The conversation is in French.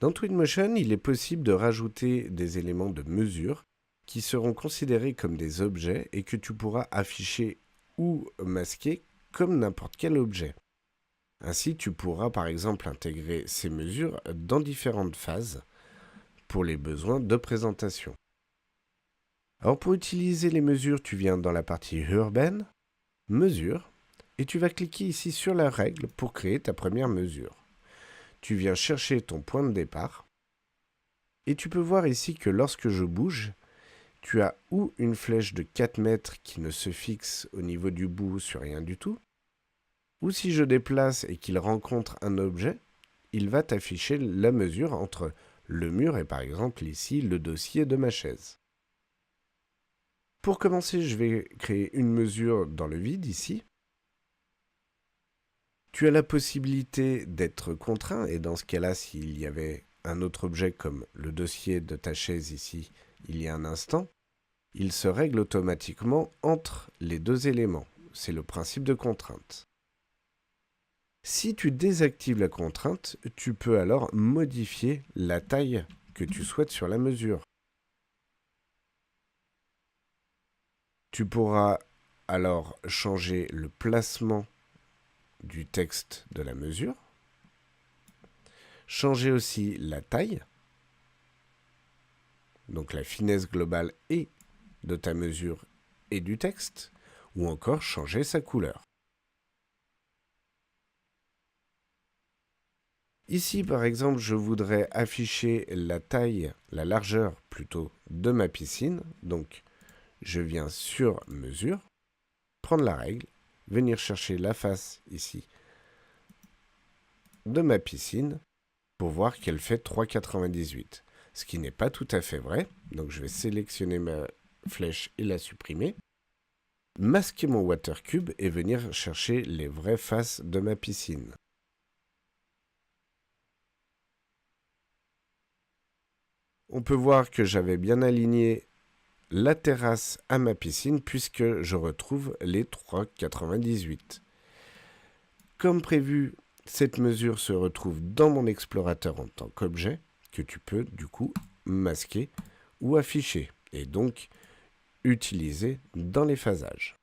Dans Twinmotion, il est possible de rajouter des éléments de mesure qui seront considérés comme des objets et que tu pourras afficher ou masquer comme n'importe quel objet. Ainsi, tu pourras par exemple intégrer ces mesures dans différentes phases pour les besoins de présentation. Alors pour utiliser les mesures, tu viens dans la partie urbaine, mesure, et tu vas cliquer ici sur la règle pour créer ta première mesure. Tu viens chercher ton point de départ, et tu peux voir ici que lorsque je bouge, tu as ou une flèche de 4 mètres qui ne se fixe au niveau du bout sur rien du tout, ou si je déplace et qu'il rencontre un objet, il va t'afficher la mesure entre le mur et par exemple ici le dossier de ma chaise. Pour commencer, je vais créer une mesure dans le vide ici. Tu as la possibilité d'être contraint et dans ce cas-là, s'il y avait un autre objet comme le dossier de ta chaise ici il y a un instant, il se règle automatiquement entre les deux éléments. C'est le principe de contrainte. Si tu désactives la contrainte, tu peux alors modifier la taille que tu souhaites sur la mesure. Tu pourras alors changer le placement du texte de la mesure, changer aussi la taille, donc la finesse globale et de ta mesure et du texte, ou encore changer sa couleur. Ici, par exemple, je voudrais afficher la taille, la largeur plutôt, de ma piscine. Donc, je viens sur mesure, prendre la règle, venir chercher la face ici de ma piscine pour voir qu'elle fait 3,98. Ce qui n'est pas tout à fait vrai. Donc, je vais sélectionner ma flèche et la supprimer. Masquer mon watercube et venir chercher les vraies faces de ma piscine. On peut voir que j'avais bien aligné la terrasse à ma piscine puisque je retrouve les 3,98. Comme prévu, cette mesure se retrouve dans mon explorateur en tant qu'objet que tu peux du coup masquer ou afficher et donc utiliser dans les phasages.